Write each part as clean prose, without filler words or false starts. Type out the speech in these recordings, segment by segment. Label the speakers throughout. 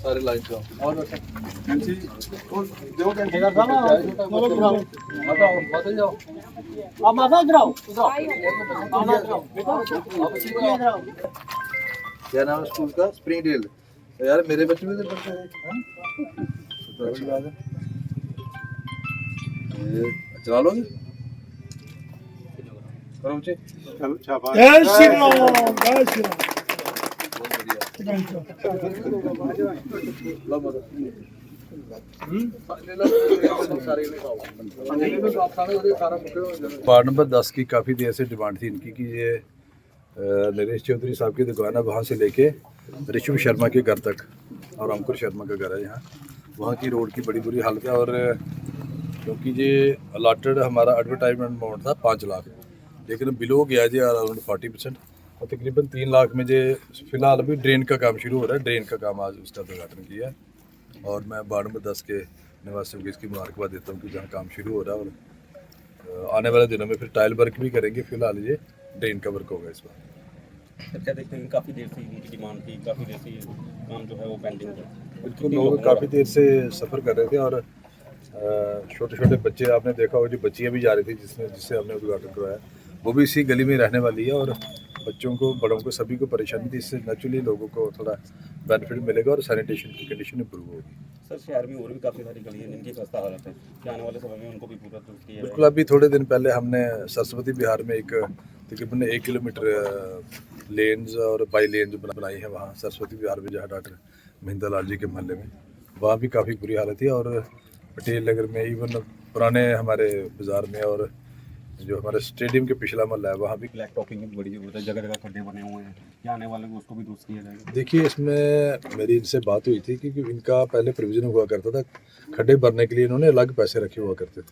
Speaker 1: सारे लाइन से क्या नाम है स्कूल का? स्प्रिंगडेल। यार मेरे बच्चे भी पढ़ते हैं, तो अच्छी बात है। चला लोगे? करो बच्चे।
Speaker 2: जय श्री राम, जय श्री राम।
Speaker 1: वार्ड नंबर 10 की काफ़ी देर से डिमांड थी इनकी कि ये नरेश चौधरी साहब की दुकान है, वहाँ से लेके ऋषभ शर्मा के घर तक, और अंकुर शर्मा का घर है यहाँ, वहाँ की रोड की बड़ी बुरी हालत है। और क्योंकि ये अलाटेड हमारा एडवर्टाइजमेंट अमाउंट था 5 लाख, लेकिन बिलो गया जी अराउंड 40%, और तकरीबन 3 लाख में जे फिलहाल अभी ड्रेन का काम शुरू हो रहा है। ड्रेन का काम आज उसका उद्घाटन किया है, और मैं वार्ड नंबर 10 के निवासियों को इसकी मुबारकबाद देता हूँ कि जहाँ काम शुरू हो रहा है, और आने वाले दिनों में फिर टाइल वर्क भी करेंगे। फिलहाल ये ड्रेन का वर्क होगा इस बार।
Speaker 3: क्या देखते हैं, काफ़ी देर से इनकी डिमांड थी, काफ़ी देर से ये काम जो है वो पेंडिंग था।
Speaker 1: बिल्कुल, लोग काफ़ी देर से सफ़र कर रहे थे, और छोटे छोटे बच्चे आपने देखा होगा, जो बच्चियाँ भी जा रही थी जिससे हमने उद्घाटन करवाया, वो भी इसी गली में रहने वाली है, और बच्चों को, बड़ों को, सभी को परेशानी थी। इससे नेचुरली लोगों को थोड़ा बेनिफिट मिलेगा और सैनिटेशन की कंडीशन इंप्रूव होगी।
Speaker 3: सर, शहर में और भी काफ़ी सारी गलियाँ जिनकी खस्ता हालत है, क्या आने वाले समय में उनको भी पूरा दुरुस्त किया?
Speaker 1: बिल्कुल, अभी थोड़े दिन पहले हमने सरस्वती बिहार में एक तकरीबन 1 किलोमीटर लेन्स और बाई लेन्स बनाई है वहाँ सरस्वती बिहार में, जहाँ डॉक्टर महिंद्रा लाल जी के मोहल्ले में, वहाँ भी काफ़ी बुरी हालत है। और पटेल नगर में, इवन पुराने हमारे बाज़ार में, और जो हमारे स्टेडियम के पिछला महल्ला है, वहाँ भी
Speaker 3: ब्लैक टॉपिंग की बड़ी ज़रूरत है, जगह जगह खड्डे बने हुए हैं, क्या आने वाले को उसको भी दुरुस्त किया जाएगा?
Speaker 1: देखिए, इसमें मेरी इनसे बात हुई थी कि इनका पहले प्रोविज़न हुआ करता था, खड्डे भरने के लिए इन्होंने अलग पैसे रखे हुआ करते थे।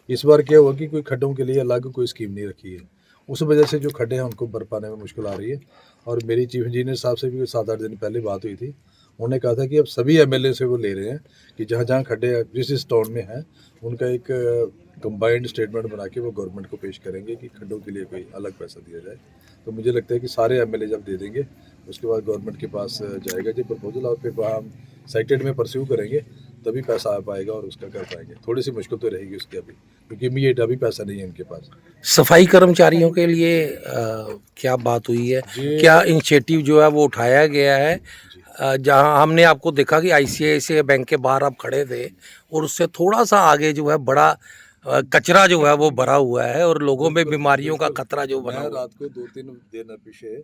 Speaker 1: इस बार क्या हुआ कि कोई खड्डों के लिए अलग कोई स्कीम नहीं रखी है, उस वजह से जो खड्डे हैं उनको भर पाने में मुश्किल आ रही है। और मेरी चीफ इंजीनियर साहब से भी 7-8 दिन पहले बात हुई थी, उन्होंने कहा था कि अब सभी एमएलए से वो ले रहे हैं कि जहाँ जहाँ खड्डे जिस टाउन में हैं, उनका एक कंबाइंड स्टेटमेंट बना के वो गवर्नमेंट को पेश करेंगे कि खड्डों के लिए कोई अलग पैसा दिया जाए। तो मुझे लगता है कि सारे एमएलए जब दे देंगे, उसके बाद गवर्नमेंट के पास जाएगा जो प्रपोजल, और फिर वहाँ हम साइटेड में परस्यू करेंगे, तभी पैसा आ पाएगा और उसका कर पाएंगे। थोड़ी सी मुश्किल तो रहेगी उसकी अभी, क्योंकि इमीडिएट अभी पैसा नहीं है इनके पास।
Speaker 4: सफाई कर्मचारियों के लिए क्या बात हुई है, क्या इनिशिएटिव जो है वो उठाया गया है? जहां हमने आपको देखा कि आईसीआईसीआई बैंक के बाहर आप खड़े थे, और उससे थोड़ा सा आगे जो है बड़ा कचरा जो है वो भरा हुआ है, और लोगों में बीमारियों का खतरा जो बना हुआ है।
Speaker 1: रात को 2-3 दिन पीछे,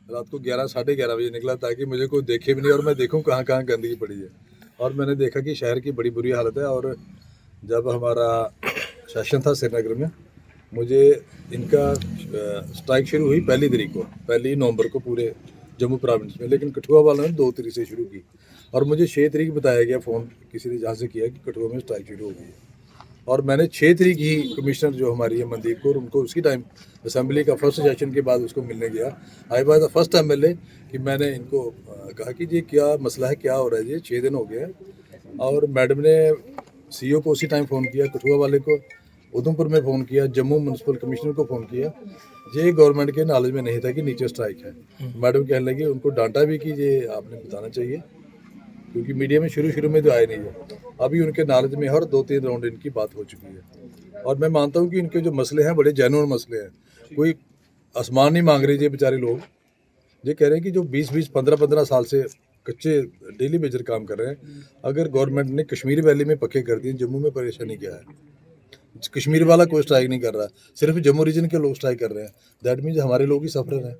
Speaker 1: रात को 11 साढ़े 11 बजे निकला, ताकि मुझे कोई देखे भी नहीं और मैं देखूं कहाँ कहाँ गंदगी पड़ी है। और मैंने देखा कि शहर की बड़ी बुरी हालत है। और जब हमारा सेशन था श्रीनगर में, मुझे इनका स्ट्राइक शुरू हुई 1 तारीख को, 1 नवंबर को पूरे जम्मू प्रोविंस में, लेकिन कठुआ वालों ने 2 तारीख से शुरू की, और मुझे 6 तारीख बताया गया, फ़ोन किसी ने जहाँ से किया कि कठुआ में स्ट्राइक शुरू हो गई है। और मैंने 6 तारीख ही कमिश्नर जो हमारी है मनदीप को, उनको उसी टाइम असेंबली का फर्स्ट सेशन के बाद उसको मिलने गया। I was the first MLA कि मैंने इनको कहा कि ये क्या मसला है, क्या हो रहा है जी, 6 दिन हो गए हैं। और मैडम ने सीईओ को उसी टाइम फ़ोन किया, कठुआ वाले को उधमपुर में फ़ोन किया, जम्मू म्यूनसिपल कमिश्नर को फ़ोन किया। ये गवर्नमेंट के नॉलेज में नहीं था कि नीचे स्ट्राइक है। मैडम कहने लगी, उनको डांटा भी कि ये आपने बताना चाहिए, क्योंकि मीडिया में शुरू में तो आए नहीं है। अभी उनके नॉलेज में हर 2-3 राउंड इनकी बात हो चुकी है, और मैं मानता हूँ कि इनके जो मसले हैं बड़े जेन्युइन मसले हैं। कोई आसमान नहीं मांग रहे ये बेचारे लोग। ये कह रहे हैं कि जो 20-20, 15-15 साल से कच्चे डेली बेजर काम कर रहे हैं, अगर गवर्नमेंट ने कश्मीर वैली में पक्के कर दिए, जम्मू में परेशानी क्या है? कश्मीर वाला कोई स्ट्राइक नहीं कर रहा, सिर्फ जम्मू रीजन के लोग स्ट्राइक कर रहे हैं। दैट मीन्स हमारे लोग ही सफर हैं।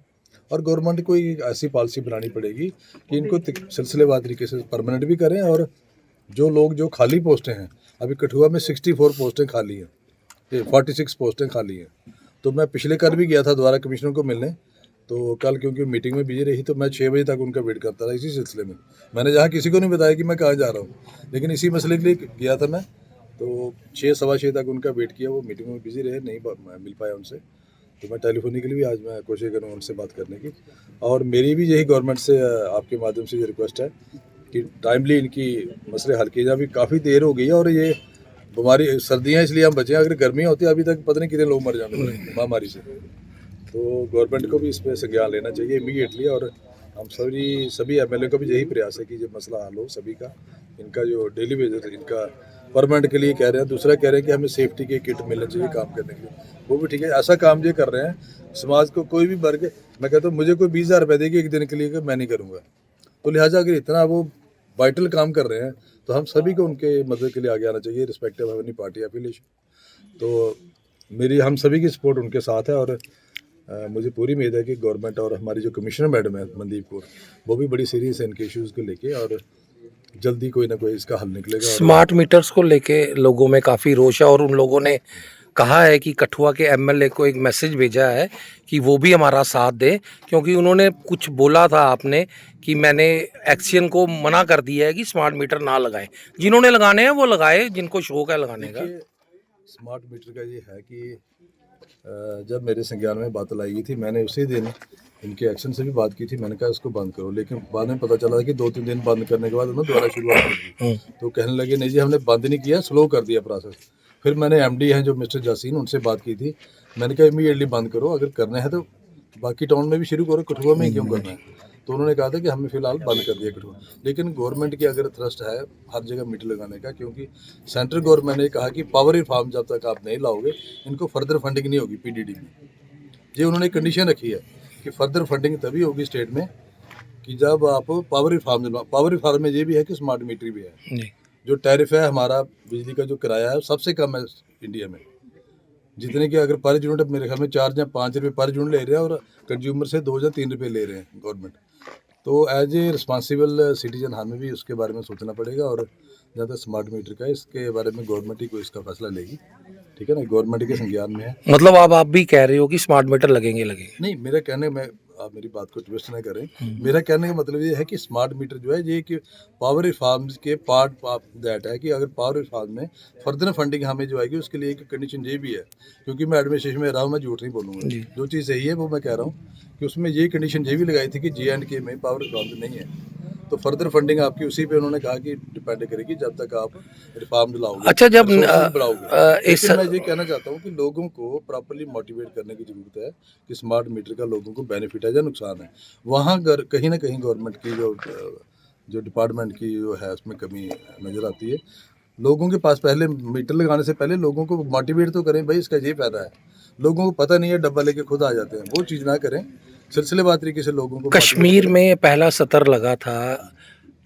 Speaker 1: और गवर्नमेंट को ऐसी पॉलिसी बनानी पड़ेगी कि इनको सिलसिलेवार तरीके से परमानेंट भी करें, और जो लोग जो खाली पोस्टें हैं, अभी कठुआ में 64 पोस्टें खाली हैं, 46 पोस्टें खाली हैं, तो मैं पिछले कल भी गया था दोबारा कमिश्नर को मिलने, तो कल क्योंकि मीटिंग में बिजी रही तो मैं 6 बजे तक उनका वेट करता रहा इसी सिलसिले में। मैंने जहाँ किसी को नहीं बताया कि मैं कहाँ जा रहा हूँ, लेकिन इसी मसले के लिए गया था मैं, तो 6 सवा 6 तक उनका वेट किया। वो मीटिंग में बिजी रहे, नहीं मिल पाया उनसे, तो मैं टेलीफोनिकली भी आज मैं कोशिश करूँ उनसे बात करने की। और मेरी भी यही गवर्नमेंट से आपके माध्यम से ये रिक्वेस्ट है कि टाइमली इनकी मसले हल किए जाए। अभी काफ़ी देर हो गई है और ये बीमारी सर्दियाँ इसलिए हम बचे हैं, अगर गर्मियाँ होती अभी तक पता नहीं कितने लोग मर जाने वाले महामारी से। तो गवर्नमेंट को भी इस पर संज्ञान लेना चाहिए इमीडिएटली, और हम सभी एमएलए का भी यही प्रयास है कि ये मसला हल हो सभी का। इनका जो डेली वेजेस इनका परमानेंट के लिए कह रहे हैं, दूसरा कह रहे हैं कि हमें सेफ्टी के किट मिलना चाहिए काम करने के लिए, वो भी ठीक है। ऐसा काम ये कर रहे हैं समाज को कोई भी वर्ग, मैं कहता हूँ मुझे कोई 20,000 रुपये देगी एक दिन के लिए कि मैं नहीं करूँगा, तो लिहाजा अगर इतना वो वाइटल काम कर रहे हैं तो हम सभी को उनके मदद के लिए आगे आना चाहिए respective of any party affiliation. तो हम सभी की सपोर्ट उनके साथ है, और मुझे पूरी उम्मीद है कि गवर्नमेंट और हमारी जो कमिश्नर मैडम है मनदीप कौर, वो भी बड़ी सीरियस है इनके इश्यूज़ को लेके, और जल्दी कोई ना कोई इसका हल निकलेगा।
Speaker 4: स्मार्ट मीटर्स को लेके लोगों में काफ़ी रोष है और उन लोगों ने कहा है कि कठुआ के एमएलए को एक मैसेज भेजा है कि वो भी हमारा साथ दे, क्योंकि उन्होंने कुछ बोला था आपने कि मैंने एक्शन को मना कर दिया है कि स्मार्ट मीटर ना लगाएं। जिन्होंने लगाने हैं वो लगाए, जिनको शौक है लगाने का।
Speaker 1: स्मार्ट मीटर का ये है कि जब मेरे संज्ञान में बात लाई गई थी, मैंने उसी दिन इनके एक्शन से भी बात की थी। मैंने कहा इसको बंद करो, लेकिन बाद में पता चला कि 2-3 दिन बंद करने के बाद उन्होंने दोबारा शुरुआत कर दी। तो कहने लगे नहीं जी हमने बंद नहीं किया, स्लो कर दिया प्रोसेस। फिर मैंने एमडी हैं जो मिस्टर जासीन, उनसे बात की थी। मैंने कहा इमीडिएटली बंद करो, अगर करना है तो बाकी टाउन में भी शुरू करो, कठुआ में ही क्यों करना है। तो उन्होंने कहा था कि हमने फिलहाल बंद कर दिया कठुआ, लेकिन गवर्नमेंट की अगर थ्रस्ट है हर जगह मीटर लगाने का, क्योंकि सेंट्रल गवर्नमेंट ने कहा कि पावर रिफॉर्म जब तक आप नहीं लाओगे इनको फर्दर फंडिंग नहीं होगी पीडीडी में। ये उन्होंने कंडीशन रखी है कि फर्दर फंडिंग तभी होगी स्टेट में कि जब आप पावर रिफॉर्म में ये भी है कि स्मार्ट मीटर भी है। जो टैरिफ है हमारा बिजली का जो किराया है सबसे कम है इंडिया में, जितने की अगर पर यूनिट मेरे ख्याल में 4 या 5 रुपये पर यूनिट ले रहे हैं, और कंज्यूमर से 2 या 3 रुपये ले रहे हैं गवर्नमेंट। तो एज ए रिस्पॉन्सिबल सिटीजन हमें भी उसके बारे में सोचना पड़ेगा, और ज़्यादा स्मार्ट मीटर का इसके बारे में गवर्नमेंट ही कोई इसका फैसला लेगी, ठीक है ना, गवर्नमेंट के संज्ञान में है।
Speaker 4: मतलब आप भी कह रहे हो कि स्मार्ट मीटर लगेंगे?
Speaker 1: नहीं, मेरा कहने में आप मेरी बात को ट्विस्ट ना करें, मेरा कहने का मतलब ये है कि स्मार्ट मीटर जो है ये कि पावर रिफॉर्म्स के पार्ट ऑफ दैट है कि अगर पावर रिफॉर्म में फर्दर फंडिंग हमें जो आएगी उसके लिए एक कंडीशन ये भी है, क्योंकि मैं एडमिनिस्ट्रेशन में रहा हूँ, मैं झूठ नहीं बोलूँगा, जो चीज़ सही है वो मैं कह रहा हूँ कि उसमें ये कंडीशन ये भी लगाई थी कि J&K में पावर रिफॉर्म नहीं है, तो फर्दर फंडिंग आपकी उसी पे उन्होंने कहा कि डिपेंड करेगी जब तक आप रिफॉर्म लाओगे।
Speaker 4: अच्छा, जब
Speaker 1: लेकिन मैं ये कहना चाहता हूँ कि लोगों को प्रॉपर्ली मोटिवेट करने की जरूरत है कि स्मार्ट मीटर का लोगों को बेनिफिट है या नुकसान है। वहाँ कहीं ना कहीं गवर्नमेंट की जो डिपार्टमेंट की जो है उसमें कमी नज़र आती है। लोगों के पास पहले मीटर लगाने से पहले लोगों को मोटिवेट तो करें, भाई इसका ये फ़ायदा है। लोगों को पता नहीं है, डब्बा लेके खुद आ जाते हैं, वो चीज़ ना करें, सिलसिलेवार तरीके से लोगों को।
Speaker 4: कश्मीर में पहला सत्र लगा था,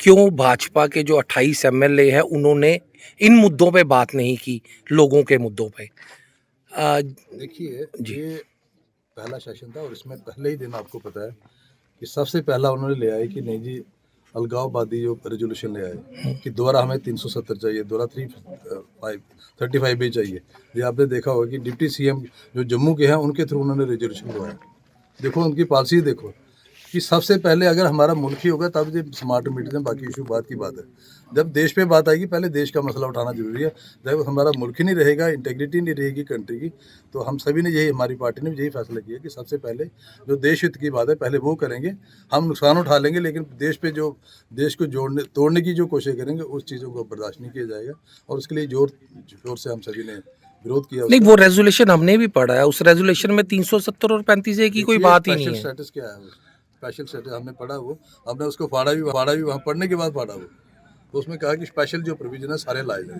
Speaker 4: क्यों भाजपा के जो 28 एमएलए हैं उन्होंने इन मुद्दों पे बात नहीं की, लोगों के मुद्दों पे?
Speaker 1: देखिए ये पहला सेशन था और इसमें पहले ही दिन आपको पता है कि सबसे पहला उन्होंने ले आए कि नहीं जी अलगाववादी जो रेजोल्यूशन ले आए कि दोबारा हमें 370 चाहिए, दोबारा 335 चाहिए। ये आपने देखा होगा कि डिप्टी सीएम जो जम्मू के हैं उनके थ्रू उन्होंने रेजोल्यूशन लगाया। देखो उनकी पॉलिसी देखो कि सबसे पहले अगर हमारा मुल्क ही होगा तब ये स्मार्ट मीटर में बाकी इशू बात की बात है। जब देश पे बात आएगी पहले देश का मसला उठाना जरूरी है। जब हमारा मुल्क ही नहीं रहेगा, इंटेग्रिटी नहीं रहेगी कंट्री की, तो हम सभी ने यही, हमारी पार्टी ने यही फैसला किया कि सबसे पहले जो देश हित की बात है पहले वो करेंगे। हम नुकसान उठा लेंगे लेकिन देश पे जो देश को तोड़ने की जो कोशिश करेंगे उस चीज़ों को बर्दाश्त नहीं किया जाएगा, और उसके लिए जोर से हम सभी ने विरोध किया।
Speaker 4: नहीं, वो रेजोल्यूशन हमने भी पढ़ा है, उस रेजोल्यूशन में 370 और 35A की कोई बात ही नहीं है।
Speaker 1: स्टेटस क्या है? स्पेशल स्टेटस हमने पढ़ा, वो हमने उसको फाड़ा भी वहाँ पढ़ने के बाद फाड़ा वो, तो उसमें कहा कि स्पेशल जो प्रोविजन है सारे लाए जाए,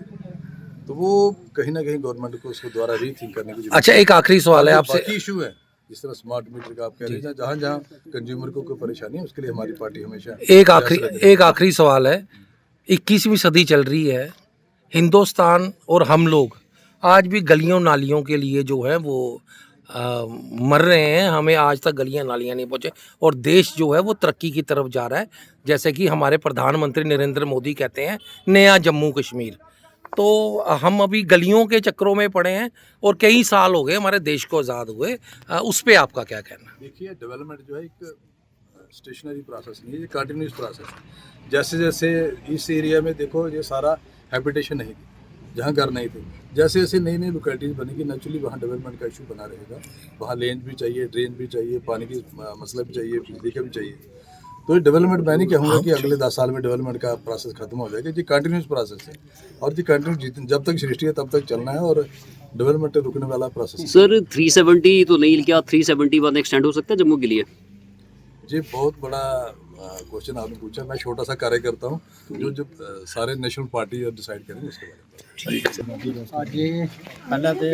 Speaker 1: तो वो कहीं ना कहीं गवर्नमेंट को उसको दोबारा रीथिंक करने की।
Speaker 4: अच्छा, एक आखिरी सवाल है आपसे।
Speaker 1: बाकी इशू है जिस तरह स्मार्ट मीटर का आप कह रहे हैं, जहाँ जहाँ कंज्यूमर को कोई परेशानी है उसके लिए हमारी पार्टी हमेशा।
Speaker 4: एक आखिरी सवाल है, 21वीं सदी चल रही है, हिंदुस्तान और हम लोग आज भी गलियों नालियों के लिए जो है वो मर रहे हैं। हमें आज तक गलियां नालियां नहीं पहुंचे और देश जो है वो तरक्की की तरफ जा रहा है, जैसे कि हमारे प्रधानमंत्री नरेंद्र मोदी कहते हैं नया जम्मू कश्मीर। तो हम अभी गलियों के चक्करों में पड़े हैं और कई साल हो गए हमारे देश को आज़ाद हुए। उस पे आपका क्या कहना है?
Speaker 1: देखिए, डेवलपमेंट जो है एक स्टेशनरी प्रोसेस नहीं है, ये कंटिन्यूस प्रोसेस है। जैसे जैसे इस एरिया में देखो, ये सारा हैबिटेशन नहीं थी, जहाँ घर नहीं थे, जैसे जैसे नई नई लोकेलिटीज़ बनेगी नेचुरली वहाँ डेवलपमेंट का इशू बना रहेगा। वहाँ लेन भी चाहिए, ड्रेन भी चाहिए, पानी की मसला भी चाहिए, बिजली का भी चाहिए। तो ये डेवलपमेंट मैं नहीं कहूँगा कि अगले 10 साल में डेवलपमेंट का प्रोसेस खत्म हो जाएगा। ये कंटिन्यूस प्रोसेस है और ये कंटिन्यू जब तक सृष्टि है तब तक चलना है और डेवलपमेंट रुकने वाला प्रोसेस है।
Speaker 5: सर 370 तो नहीं, क्या 371 एक्सटेंड हो सकता है जम्मू के लिए?
Speaker 1: जी, बहुत बड़ा क्वेश्चन आपने पूछा। मैं छोटा सा कार्य करता हूँ जो सारे नेशनल पार्टी डिसाइड करेंगे उसके बारे में।
Speaker 6: ਅੱਜ ਪਹਿਲਾਂ ਤੇ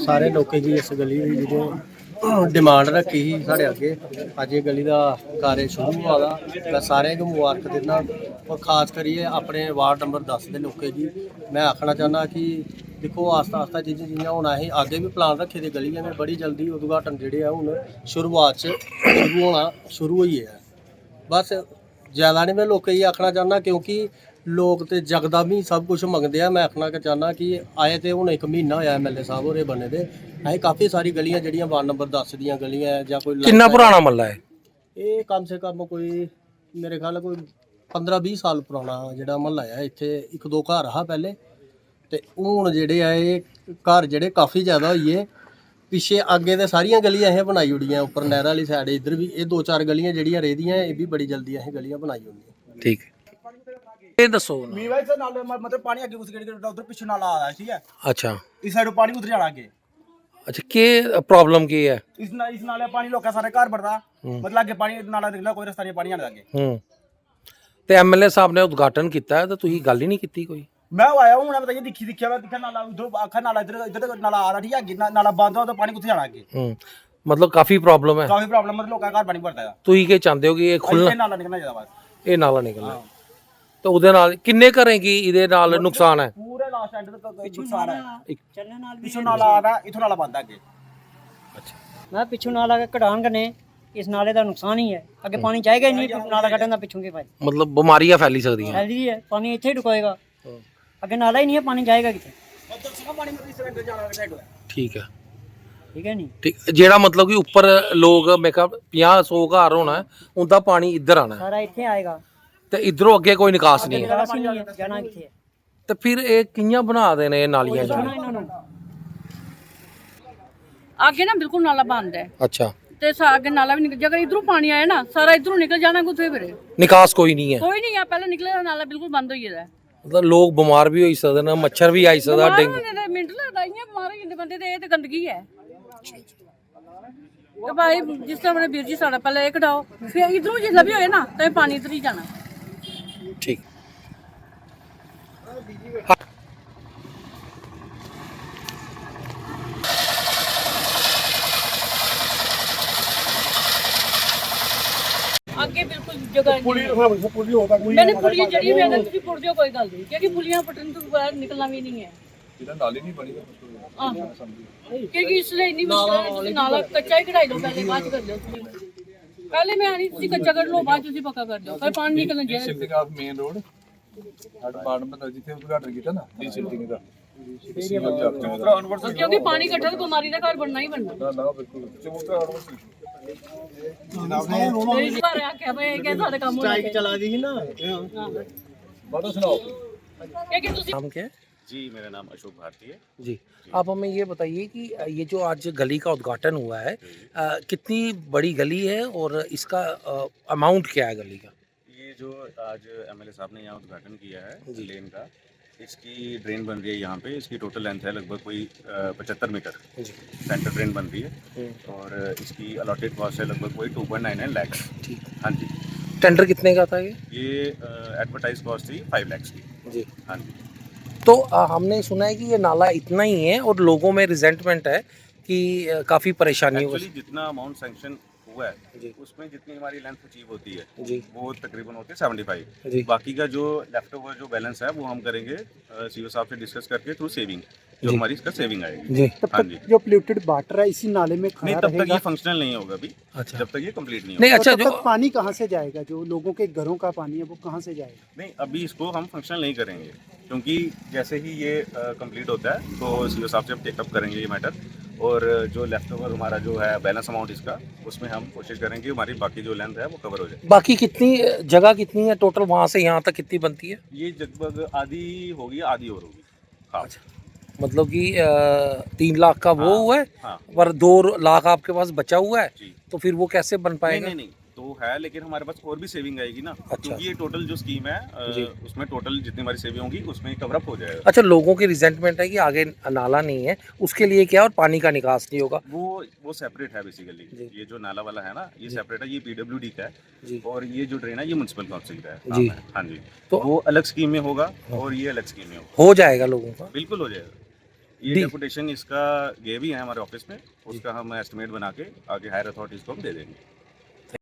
Speaker 6: ਸਾਰੇ ਲੋਕੀ ਜੀ ਇਸ ਗਲੀ ਦੀ ਜਿਹੜੇ ਡਿਮਾਂਡ ਰੱਖੀ ਸੀ ਸਾਡੇ ਅੱਗੇ, ਅੱਜ ਇਹ ਗਲੀ ਦਾ ਕਾਰਜ ਸ਼ੁਰੂ ਹੋਇਆ। ਮੈਂ ਸਾਰਿਆਂ ਨੂੰ ਮੁਬਾਰਕ ਦਿੰਦਾ ਔਰ ਖਾਸ ਕਰੀਏ ਆਪਣੇ ਵਾਰਡ ਨੰਬਰ 10 ਦੇ ਲੋਕੇ ਜੀ। ਮੈਂ ਆਖਣਾ ਚਾਹੁੰਦਾ ਕਿ ਦੇਖੋ ਆਸਤਾ ਆਸਤਾ ਜਿਹੀਆਂ ਹੁਣ ਅਸੀਂ ਅੱਗੇ ਵੀ ਪਲਾਨ ਰੱਖੇ ਦੇ ਗਲੀਆਂ ਦੇ ਬੜੀ ਜਲਦੀ ਉਦਘਾਟਨ ਜਿਹੜੇ ਆ ਹੁਣ ਸ਼ੁਰੂਆਤ 'ਚ ਸ਼ੁਰੂ ਹੋਈ ਹੈ। ਬਸ ਜ਼ਿਆਦਾ ਨਹੀਂ ਮੈਂ ਲੋਕਾਂ ਹੀ ਆਖਣਾ ਚਾਹੁੰਦਾ ਕਿਉਂਕਿ ਲੋਕ ਤੇ ਜਗਦਮ ਹੀ ਸਭ ਕੁਝ ਮੰਗਦੇ ਆ। ਮੈਂ ਆਖਣਾ ਚਾਹੁੰਦਾ ਕਿ ਆਏ ਤੇ ਹੁਣ 1 ਮਹੀਨਾ ਹੋਇਆ ਐਮਐਲਏ ਸਾਹਿਬ ਹੋਰੇ ਬਣੇ ਦੇ। ਅਸੀਂ ਕਾਫੀ ਸਾਰੀ ਗਲੀਆਂ ਜਿਹੜੀਆਂ ਵਾਰਡ ਨੰਬਰ 10 ਦੀਆਂ ਗਲੀਆਂ ਹੈ ਜਾਂ ਕੋਈ
Speaker 4: ਕਿੰਨਾ ਪੁਰਾਣਾ ਮਹੱਲਾ ਹੈ
Speaker 6: ਇਹ? ਕਮ ਸੇ ਕਮ ਕੋਈ ਮੇਰੇ ਖਿਆਲ ਕੋਈ 15-20 ਸਾਲ ਪੁਰਾਣਾ ਜਿਹੜਾ ਮਹੱਲਾ ਆ। ਇੱਥੇ 1-2 ਘਰ ਆ ਪਹਿਲੇ, ਤੇ ਹੁਣ ਜਿਹੜੇ ਆ ਇਹ ਘਰ ਜਿਹੜੇ ਕਾਫੀ ਜ਼ਿਆਦਾ ਹੋਈਏ। ਪਿੱਛੇ ਅੱਗੇ ਤੇ ਸਾਰੀਆਂ ਗਲੀਆਂ ਇਹ ਬਣਾਈ ਉੜੀਆਂ, ਉੱਪਰ ਨਹਿਰ ਵਾਲੀ ਸਾਈਡ ਇੱਧਰ ਵੀ ਇਹ 2-4 ਗਲੀਆਂ ਜਿਹੜੀਆਂ ਰਹਿਦੀਆਂ ਇਹ ਵੀ ਬੜੀ ਜਲਦੀ ਇਹ ਗਲੀਆਂ ਬਣਾਈ ਹੁੰਦੀਆਂ।
Speaker 4: ਠੀਕ ਹੈ, ਇਹ ਦੱਸੋ ਨਾ।
Speaker 7: मीवाई से नाले मतलब पानी आगे घुस गया, उधर पीछे नाला आ रहा है, ठीक है।
Speaker 4: अच्छा
Speaker 7: इस साइड पानी उधर जाना आगे,
Speaker 4: अच्छा, के प्रॉब्लम की है?
Speaker 7: इस नाले पानी लोग का सारे घर भरता, मतलब आगे पानी नाला निकला, कोई रास्ता नहीं, पानी आने आगे।
Speaker 4: ਤੇ ਐਮਐਲਏ ਸਾਹਿਬ ਨੇ ਉਦਘਾਟਨ ਕੀਤਾ ਹੈ ਤਾਂ ਤੁਸੀਂ ਗੱਲ ਹੀ ਨਹੀਂ ਕੀਤੀ ਕੋਈ?
Speaker 7: मैं आया हूँ, बताइए दिखा नाला उधर, आखा नाला इधर इधर नाला आ रहा, ठीक है। आगे नाला बंद हो तो पानी कुछ जाना आगे।
Speaker 4: मतलब काफी प्रॉब्लम है,
Speaker 7: काफी प्रॉब्लम, मतलब लोग का घर पानी भरता है।
Speaker 4: ਤੁਸੀਂ ਕੀ ਚਾਹੁੰਦੇ ਹੋ ਕਿ ਇਹ ਖੁੱਲ੍ਹਾ
Speaker 7: ये नाला निकलना चाहिए बस।
Speaker 4: ਇਹ ਨਾਲਾ ਨਿਕਲਣਾ? ਤਾਂ ਉਹਦੇ ਨਾਲ ਕਿੰਨੇ ਘਰਾਂ ਕੀ ਇਹਦੇ ਨਾਲ ਨੁਕਸਾਨ ਹੈ?
Speaker 7: पूरे लास्ट एंड तक नुकसान है। पिछू नाला आ रहा, इथों नाला बंद है आगे।
Speaker 8: मैं पिछू नाला के कटान करने, इस नाले का नुकसान ही है। अगे पानी जाएगा ही नहीं, नाला कटन का पिछू के पास
Speaker 4: ਮਤਲਬ ਬਿਮਾਰੀਆਂ ਫੈਲੀ ਸਕਦੀਆਂ?
Speaker 8: फैल रही है, पानी इतने ही रुकेगा, अगे नाला ही नहीं है, पानी जाएगा कितने?
Speaker 4: ਠੀਕ ਹੈ,
Speaker 8: ठीक है नहीं।
Speaker 4: ਠੀਕ, ਜਿਹੜਾ ਮਤਲਬ ਕਿ ਉੱਪਰ ਲੋਕ ਮੈਂ ਕਿਹਾ 50-100 ਘਰ ਹੋਣਾ ਉਹਦਾ ਪਾਣੀ ਇੱਧਰ ਆਣਾ
Speaker 8: सारा इतने आएगा,
Speaker 4: ਤੇ ਇਧਰੋਂ ਅੱਗੇ ਕੋਈ ਨਿਕਾਸ ਨਹੀਂ ਹੈ।
Speaker 8: निकास ही नहीं है, जाना कितने है?
Speaker 4: ਤੇ ਫਿਰ ਇਹ ਕਿੰਨਾ ਬਣਾ ਦੇਣੇ ਇਹ ਨਾਲੀਆਂ
Speaker 8: जाना
Speaker 4: ਜਾਣ?
Speaker 8: इन्होंने
Speaker 9: आगे ना बिल्कुल नाला बंद है,
Speaker 4: ਅੱਛਾ,
Speaker 9: ते आगे नाला भी निकल, अगर इधरों पानी आया ना सारा इधरों निकल जाना कुछ फिर
Speaker 4: ਨਿਕਾਸ ਕੋਈ ਨਹੀਂ ਹੈ।
Speaker 9: कोई नहीं है। पहले निकले नाला बिल्कुल बंद हो गया है।
Speaker 4: ਮਤਲਬ ਲੋਕ ਬਿਮਾਰ ਵੀ ਹੋਈ ਸਕਦੇ ਨੇ, ਮੱਛਰ ਵੀ ਆਈ ਸਕਦਾ, ਡੇਂਗੂ।
Speaker 9: मिनट लगता इयां बीमार हो जाते बंदे, ते ये ते गंदगी है। तो भाई जिस तरह मेरे वीर जी साड़ा पहले एक हटाओ, फिर इधरों जिसला भी होए ना तो पानी इधर ही जाना।
Speaker 4: ठीक,
Speaker 9: आगे बिल्कुल जगह
Speaker 2: ਪੁਲੀ ਹੋਦਾ ਕੋਈ
Speaker 9: मैंने पुलिया जड़ी मैं अगर तुसी पुड़ दियो कोई गल नहीं, क्योंकि पुलियां पटन तो बाहर निकलना भी नहीं है।
Speaker 1: ਜਿਹਨਾਂ ਨਾਲੀ ਨਹੀਂ ਬਣੀ
Speaker 9: क्योंकि इसलिए इतनी मुश्किल है। तुसी नाला कच्चा ही कढ़ाई लो, पहले बाद च कर लो तुसी। पहले मैं आनी तुसी कच्चा कर लो, बाद तुसी पक्का कर दो, पर पानी निकलना चाहिए।
Speaker 1: ਸਿਲਟਿੰਗ ਆਫ ਮੇਨ ਰੋਡ ਸਾਡਾ ਡਿਪਾਰਟਮੈਂਟ ਦਾ ਜਿੱਥੇ ਉਦਘਾਟਨ ਕੀਤਾ ਨਾ ਦੀ ਸਿਲਟਿੰਗ ਦਾ
Speaker 9: क्योंकि पानी इकट्ठा तो बीमारी का घर बनना ही बनना।
Speaker 1: ਨਾ ਬਿਲਕੁਲ ਚਮੂਤਰਾ
Speaker 9: मेरी बार आके भाई ये सारे काम होने चाहिए।
Speaker 6: ਚਲਾ ਦੀ ਸੀ ਨਾ।
Speaker 1: ਬਾਟਾ ਸੁਣਾਓ।
Speaker 9: क्योंकि तुसी
Speaker 4: नाम क्या है?
Speaker 3: जी, मेरा नाम अशोक भारती है।
Speaker 4: जी, आप हमें ये बताइए कि ये जो आज गली का उद्घाटन हुआ है, कितनी बड़ी गली है और इसका अमाउंट क्या है गली का?
Speaker 3: ये जो आज एमएलए साहब ने यहाँ उद्घाटन किया है लेन का, इसकी ड्रेन बन रही है यहाँ पे। इसकी टोटल लेंथ है लगभग कोई 75 मीटर सेंटर ड्रेन बन रही है और इसकी अलॉटेड कॉस्ट है लगभग कोई 2.99 लाख।
Speaker 4: ठीक,
Speaker 3: हाँ जी।
Speaker 4: टेंडर कितने का था ये?
Speaker 3: ये एडवर्टाइज कॉस्ट थी 5 लाख की।
Speaker 4: जी,
Speaker 3: हाँ जी।
Speaker 4: तो हमने सुना है कि ये नाला इतना ही है और लोगों में रिजेंटमेंट है कि काफ़ी परेशानी हो।
Speaker 3: एक्चुअली जितना अमाउंट सैंक्शन हुआ
Speaker 4: जी।
Speaker 3: है उसमें जितनी हमारी लेंथ अचीव होती है
Speaker 4: जी,
Speaker 3: वो तकरीबन होती है 75।
Speaker 4: जी,
Speaker 3: बाकी का जो लेफ्ट ओवर जो बैलेंस है वो हम करेंगे सीओ साहब से डिस्कस करके थ्रू सेविंग, जो
Speaker 4: जी।
Speaker 3: हमारी इसका सेविंग आएगी।
Speaker 4: जी,
Speaker 3: हाँ जी।
Speaker 2: जो पोल्यूटेड वाटर है इसी नाले में
Speaker 3: नहीं,
Speaker 2: खड़ा
Speaker 3: तब तक
Speaker 2: रहेगा।
Speaker 3: ये फंक्शनल नहीं होगा अभी,
Speaker 4: अच्छा,
Speaker 3: जब तक ये कंप्लीट नहीं
Speaker 4: नहीं,
Speaker 3: होगा।
Speaker 4: अच्छा,
Speaker 2: तब
Speaker 4: जो
Speaker 2: तक पानी कहाँ से जाएगा? जो लोगों के घरों का पानी है वो कहाँ से जाएगा?
Speaker 3: नहीं, अभी इसको हम फंक्शनल नहीं करेंगे। क्योंकि जैसे ही ये कंप्लीट होता है तो सीओ साहब से हम टेकअप करेंगे ये मैटर, और जो लेफ्ट ओवर हमारा जो है बैलेंस अमाउंट इसका, उसमें हम कोशिश करेंगे हमारी बाकी जो लेंथ है वो कवर हो जाए।
Speaker 4: बाकी कितनी जगह कितनी है टोटल, वहाँ से यहाँ तक कितनी बनती है?
Speaker 3: ये लगभग आधी होगी, आधी और होगी। हाँ
Speaker 4: मतलब कि 3 लाख का वो
Speaker 3: हाँ,
Speaker 4: हुआ है,
Speaker 3: हाँ
Speaker 4: पर 2 लाख आपके पास बचा हुआ है,
Speaker 3: जी।
Speaker 4: तो फिर वो कैसे बन
Speaker 3: नहीं
Speaker 4: पाएगा?
Speaker 3: नहीं नहीं, तो है, लेकिन हमारे पास और भी सेविंग आएगी ना,
Speaker 4: अच्छा।
Speaker 3: क्योंकि ये टोटल जो स्कीम है उसमें टोटल जितनी हमारी सेविंग होगी उसमें कवर अप हो जाएगा।
Speaker 4: अच्छा, लोगों की रिजेंटमेंट है कि आगे नाला नहीं है, उसके लिए क्या, और पानी का निकास नहीं होगा?
Speaker 3: वो सेपरेट है बेसिकली।
Speaker 4: जी।
Speaker 3: ये जो नाला वाला है ना, ये सेपरेट है, ये पीडब्ल्यूडी का
Speaker 4: जी।
Speaker 3: है, और ये जो ड्रेन है ये म्युनिसिपल काउंसिल का है।
Speaker 4: जी।
Speaker 3: हाँ जी,
Speaker 4: तो
Speaker 3: तो वो अलग स्कीम में होगा और ये अलग स्कीम में होगा।
Speaker 4: हो जाएगा लोगों का?
Speaker 3: बिल्कुल हो जाएगा। ये
Speaker 4: डी-
Speaker 3: डेपुटेशन इसका ये भी है हमारे ऑफिस में, उसका हम एस्टिमेट बना के आगे हायर अथॉरिटीज को हम दे देंगे।